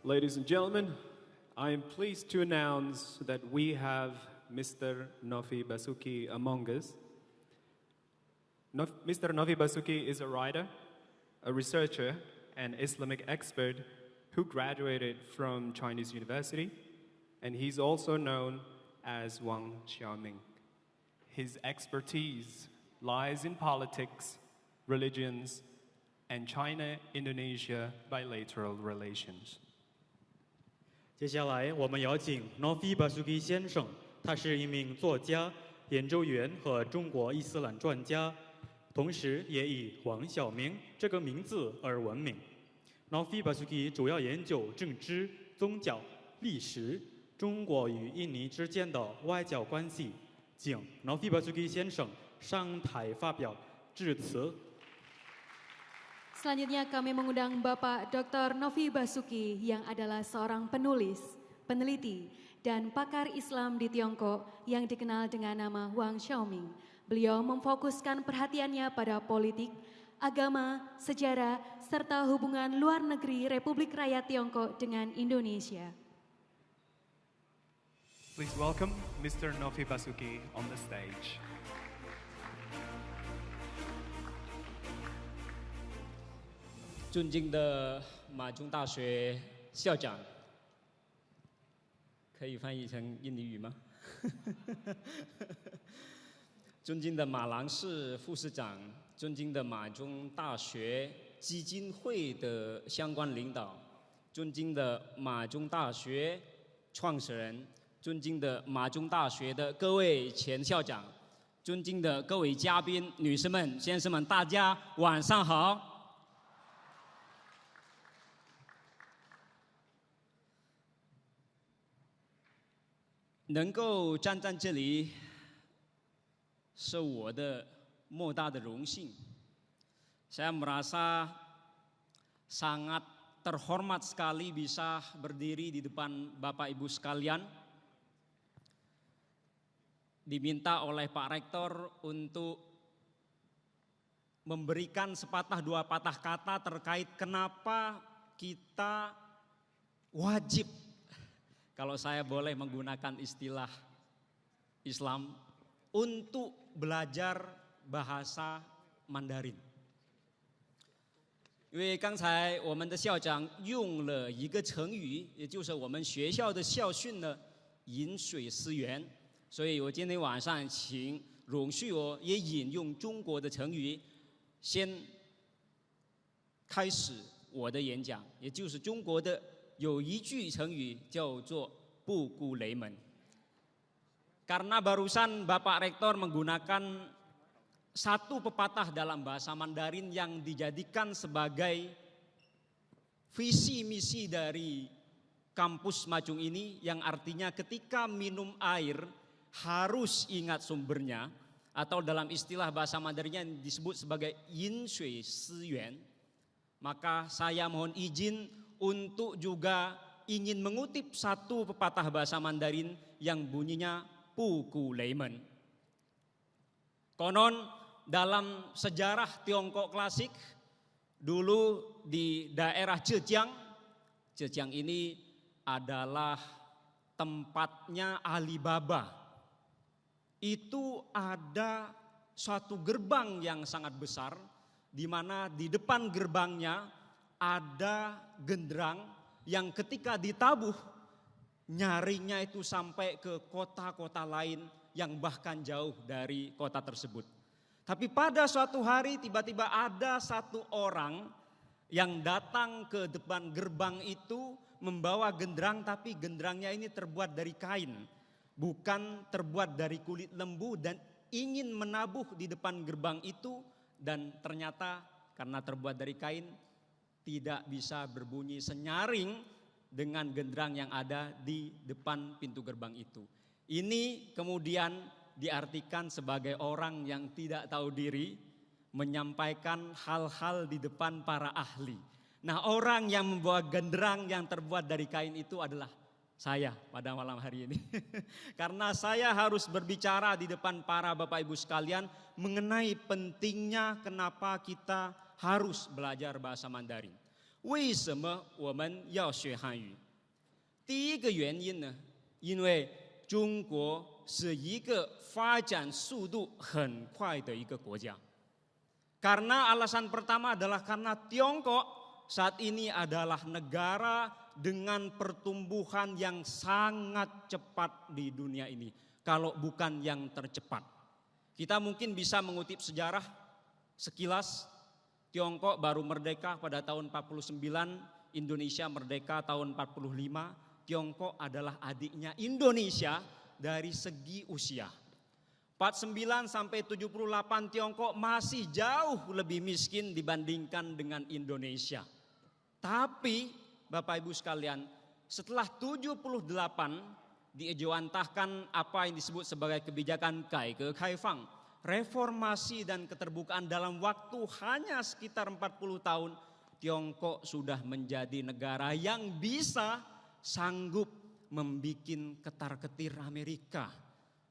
Ladies and gentlemen, I am pleased to announce that we have Mr. Nofi Basuki among us. Mr. Nofi Basuki is a writer, a researcher, and Islamic expert who graduated from Chinese University, and he's also known as Wang Xiaoming. His expertise lies in politics, religions, and China-Indonesia bilateral relations. 接下来，我们邀请 Nofi Basuki 先生，他是一名作家、研究员和中国伊斯兰专家，同时也以黄晓明这个名字而闻名。Nofi Basuki 主要研究政治、宗教、历史、中国与印尼之间的外交关系。请 Nofi Basuki 先生上台发表致辞。 Selanjutnya kami mengundang Bapak Dr. Nofi Basuki yang adalah seorang penulis, peneliti, dan pakar Islam di Tiongkok yang dikenal dengan nama Wang Xiaoming. Beliau memfokuskan perhatiannya pada politik, agama, sejarah, serta hubungan luar negeri Republik Rakyat Tiongkok dengan Indonesia. Please welcome Mr. Nofi Basuki on the stage. 尊敬的马中大学校长，可以翻译成印尼语吗？尊敬的马郎士副市长，尊敬的马中大学基金会的相关领导，尊敬的马中大学创始人，尊敬的马中大学的各位前校长，尊敬的各位嘉宾、女士们、先生们，大家晚上好。 能够站在这里，是我的莫大的荣幸。Saya merasa sangat terhormat sekali bisa berdiri di depan Bapak Ibu sekalian. Diminta oleh Pak Rektor untuk memberikan sepatah dua patah kata terkait kenapa kita wajib, kalau saya boleh menggunakan istilah Islam, untuk belajar bahasa Mandarin. 因为刚才我们的校长用了一个成语，也就是我们学校的校训呢，饮水思源。所以我今天晚上请容许我也引用中国的成语，先开始我的演讲，也就是中国的。 有一句成语叫做“不顾雷门”。Karena barusan Bapak Rektor menggunakan satu pepatah dalam bahasa Mandarin yang dijadikan sebagai visi misi dari kampus Majung ini, yang artinya ketika minum air harus ingat sumbernya, atau dalam istilah bahasa Mandarinnya disebut sebagai yin shui si yuan. Maka saya mohon izin untuk juga ingin mengutip satu pepatah bahasa Mandarin yang bunyinya Puku Leimen. Konon dalam sejarah Tiongkok klasik, dulu di daerah Zhejiang, Zhejiang ini adalah tempatnya Alibaba. Itu ada suatu gerbang yang sangat besar, di mana di depan gerbangnya ada genderang yang ketika ditabuh nyaringnya itu sampai ke kota-kota lain yang bahkan jauh dari kota tersebut. Tapi pada suatu hari tiba-tiba ada satu orang yang datang ke depan gerbang itu membawa genderang, tapi genderangnya ini terbuat dari kain, bukan terbuat dari kulit lembu, dan ingin menabuh di depan gerbang itu, dan ternyata karena terbuat dari kain tidak bisa berbunyi senyaring dengan genderang yang ada di depan pintu gerbang itu. Ini kemudian diartikan sebagai orang yang tidak tahu diri menyampaikan hal-hal di depan para ahli. Nah, orang yang membawa genderang yang terbuat dari kain itu adalah saya pada malam hari ini. Karena saya harus berbicara di depan para Bapak Ibu sekalian mengenai pentingnya kenapa kita harus belajar bahasa Mandarin. 为什么我们要学汉语？第一个原因呢，因为中国是一个发展速度很快的一个国家。Karena alasan pertama adalah karena Tiongkok saat ini adalah negara dengan pertumbuhan yang sangat cepat di dunia ini. Kalau bukan yang tercepat. Kita mungkin bisa mengutip sejarah sekilas. Tiongkok baru merdeka pada tahun 49, Indonesia merdeka tahun 45. Tiongkok adalah adiknya Indonesia dari segi usia. 49 sampai 78 Tiongkok masih jauh lebih miskin dibandingkan dengan Indonesia. Tapi Bapak Ibu sekalian, setelah 78 diejawantahkan apa yang disebut sebagai kebijakan Kaige Kaifang, reformasi dan keterbukaan dalam waktu hanya sekitar 40 tahun, Tiongkok sudah menjadi negara yang bisa sanggup membikin ketar-ketir Amerika.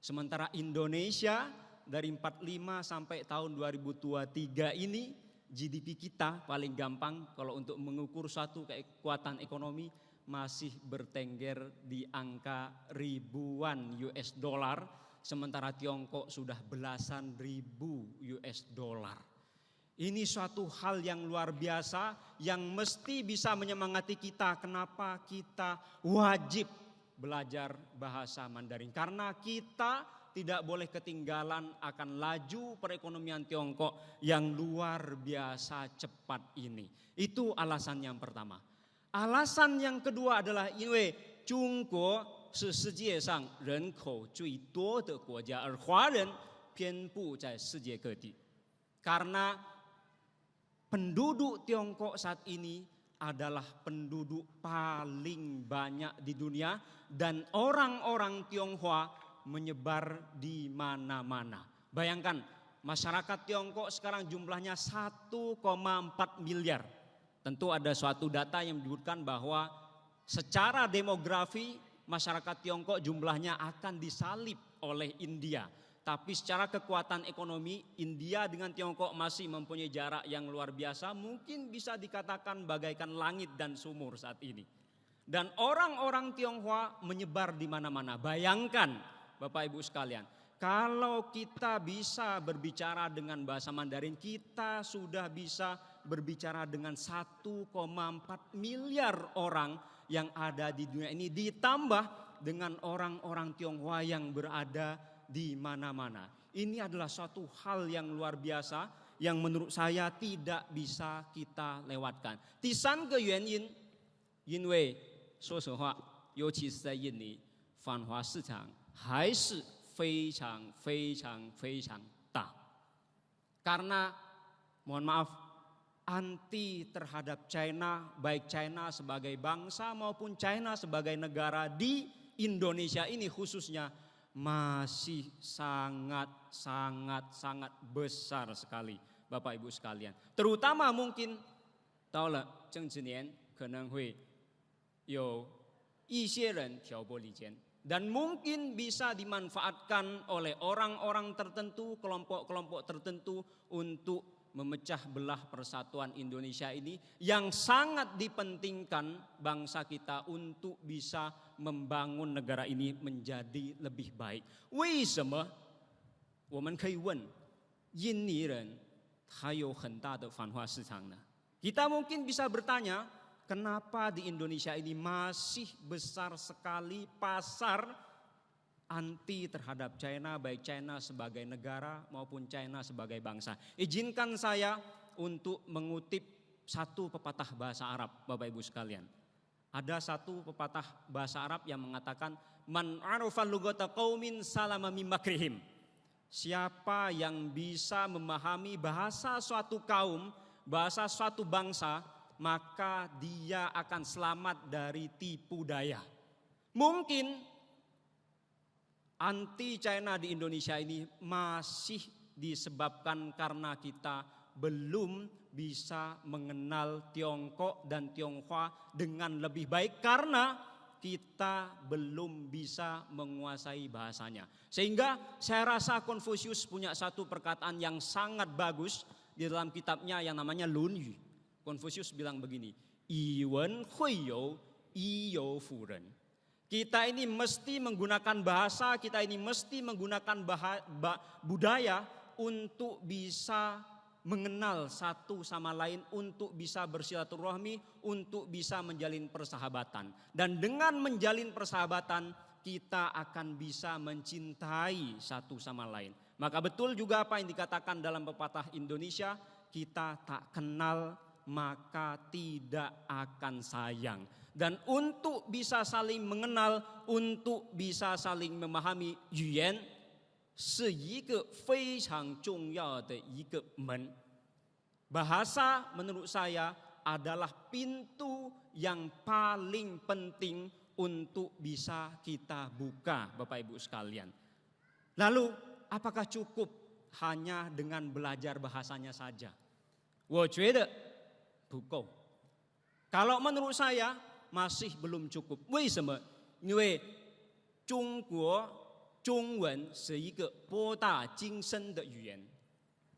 Sementara Indonesia dari 45 sampai tahun 2023 ini GDP kita paling gampang kalau untuk mengukur suatu kekuatan ekonomi masih bertengger di angka ribuan US dollar. Sementara Tiongkok sudah belasan ribu US dollar. Ini suatu hal yang luar biasa yang mesti bisa menyemangati kita. Kenapa kita wajib belajar bahasa Mandarin? Karena kita tidak boleh ketinggalan akan laju perekonomian Tiongkok yang luar biasa cepat ini. Itu alasan yang pertama. Alasan yang kedua adalah 因为中国是世界上人口最多的国家，而华人遍布在世界各地。Karena penduduk Tiongkok saat ini adalah penduduk paling banyak di dunia dan orang-orang Tionghoa menyebar di mana-mana. Bayangkan masyarakat Tiongkok sekarang jumlahnya 1,4 miliar. Tentu ada suatu data yang menyebutkan bahwa secara demografi masyarakat Tiongkok jumlahnya akan disalip oleh India. Tapi secara kekuatan ekonomi India dengan Tiongkok masih mempunyai jarak yang luar biasa. Mungkin bisa dikatakan bagaikan langit dan sumur saat ini. Dan orang-orang Tionghoa menyebar di mana-mana. Bayangkan Bapak Ibu sekalian. Kalau kita bisa berbicara dengan bahasa Mandarin, kita sudah bisa berbicara dengan 1,4 miliar orang yang ada di dunia ini. Ditambah dengan orang-orang Tionghoa yang berada di mana-mana. Ini adalah suatu hal yang luar biasa yang menurut saya tidak bisa kita lewatkan. 第三个原因，因为说实话，尤其是在印尼，反华市场还是非常大. Karena mohon maaf, anti terhadap China, baik China sebagai bangsa maupun China sebagai negara di Indonesia ini khususnya masih sangat besar sekali Bapak Ibu sekalian. Terutama mungkin 到了政治年可能会有一些人挑拨离间 dan mungkin bisa dimanfaatkan oleh orang-orang tertentu, kelompok-kelompok tertentu untuk memecah belah persatuan Indonesia ini yang sangat dipentingkan bangsa kita untuk bisa membangun negara ini menjadi lebih baik. 为什么我们可以问印尼人他有很大的反华市场呢? Kita mungkin bisa bertanya, kenapa di Indonesia ini masih besar sekali pasar anti terhadap China, baik China sebagai negara maupun China sebagai bangsa. Izinkan saya untuk mengutip satu pepatah bahasa Arab, Bapak Ibu sekalian. Ada satu pepatah bahasa Arab yang mengatakan, Man arafa lugata qaumin salama min makrihim. Siapa yang bisa memahami bahasa suatu kaum, bahasa suatu bangsa, maka dia akan selamat dari tipu daya. Mungkin anti China di Indonesia ini masih disebabkan karena kita belum bisa mengenal Tiongkok dan Tionghoa dengan lebih baik karena kita belum bisa menguasai bahasanya. Sehingga saya rasa Konfusius punya satu perkataan yang sangat bagus di dalam kitabnya yang namanya 论语. Konfusius bilang begini, 以文会友，以友辅人. Kita ini mesti menggunakan bahasa, kita ini mesti menggunakan budaya untuk bisa mengenal satu sama lain, untuk bisa bersilaturahmi, untuk bisa menjalin persahabatan. Dan dengan menjalin persahabatan, kita akan bisa mencintai satu sama lain. Maka betul juga apa yang dikatakan dalam pepatah Indonesia, kita tak kenal maka tidak akan sayang. Dan untuk bisa saling mengenal, untuk bisa saling memahami, 语言是一个非常重要的一个门. Bahasa menurut saya adalah pintu yang paling penting untuk bisa kita buka, Bapak Ibu sekalian. Lalu apakah cukup hanya dengan belajar bahasanya saja? 我觉得不够. Kalau menurut saya masih belum cukup. 为什么？因为中国中文是一个博大精深的语言.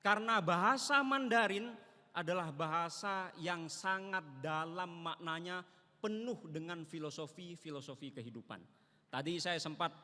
Karena bahasa Mandarin adalah bahasa yang sangat dalam maknanya, penuh dengan filosofi kehidupan. Tadi saya sempat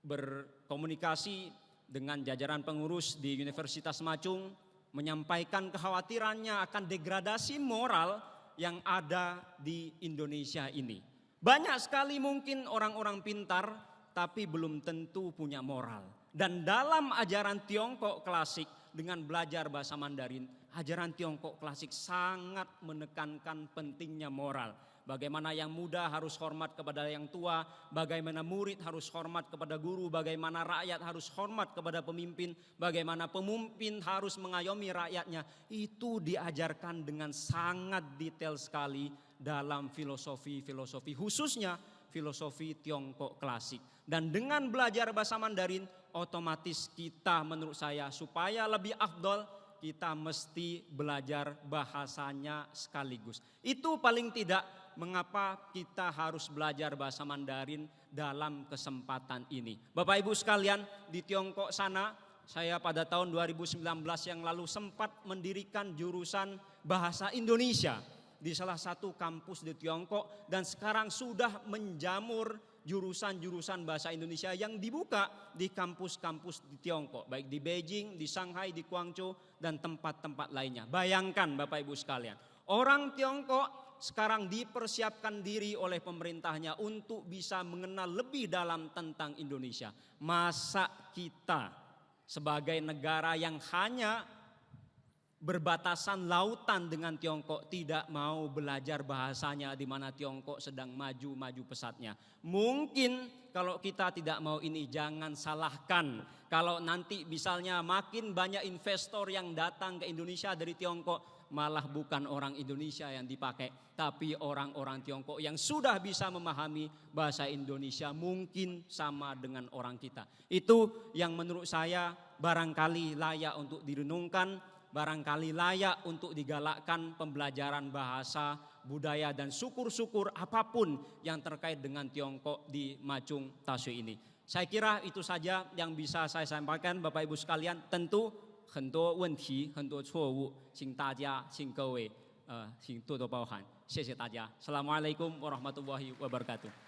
berkomunikasi dengan jajaran pengurus di Universitas Macung, menyampaikan kekhawatirannya akan degradasi moral yang ada di Indonesia ini. Banyak sekali mungkin orang-orang pintar, tapi belum tentu punya moral. Dan dalam ajaran Tiongkok klasik, dengan belajar bahasa Mandarin, ajaran Tiongkok klasik sangat menekankan pentingnya moral. Bagaimana yang muda harus hormat kepada yang tua, bagaimana murid harus hormat kepada guru, bagaimana rakyat harus hormat kepada pemimpin, bagaimana pemimpin harus mengayomi rakyatnya. Itu diajarkan dengan sangat detail sekali dalam filosofi, khususnya filosofi Tiongkok klasik. Dan dengan belajar bahasa Mandarin, otomatis kita menurut saya supaya lebih afdol, kita mesti belajar bahasanya sekaligus. Itu paling tidak mengapa kita harus belajar bahasa Mandarin dalam kesempatan ini. Bapak Ibu sekalian, di Tiongkok sana saya pada tahun 2019 yang lalu sempat mendirikan jurusan bahasa Indonesia di salah satu kampus di Tiongkok, dan sekarang sudah menjamur jurusan-jurusan bahasa Indonesia yang dibuka di kampus-kampus di Tiongkok, baik di Beijing, di Shanghai, di Guangzhou, dan tempat-tempat lainnya. Bayangkan Bapak Ibu sekalian, orang Tiongkok sekarang dipersiapkan diri oleh pemerintahnya untuk bisa mengenal lebih dalam tentang Indonesia. Masa kita sebagai negara yang hanya berbatasan lautan dengan Tiongkok tidak mau belajar bahasanya, di mana Tiongkok sedang maju-maju pesatnya? Mungkin kalau kita tidak mau ini, jangan salahkan kalau nanti misalnya makin banyak investor yang datang ke Indonesia dari Tiongkok, malah bukan orang Indonesia yang dipakai, tapi orang-orang Tiongkok yang sudah bisa memahami bahasa Indonesia, mungkin sama dengan orang kita. Itu yang menurut saya barangkali layak untuk direnungkan, barangkali layak untuk digalakkan pembelajaran bahasa, budaya, dan syukur-syukur apapun yang terkait dengan Tiongkok di Macung Tasyu ini. Saya kira itu saja yang bisa saya sampaikan Bapak Ibu sekalian. Tentu 很多问题很多错误，请大家请各位请多多包涵，谢谢大家。Assalamualaikum warahmatullahi wabarakatuh.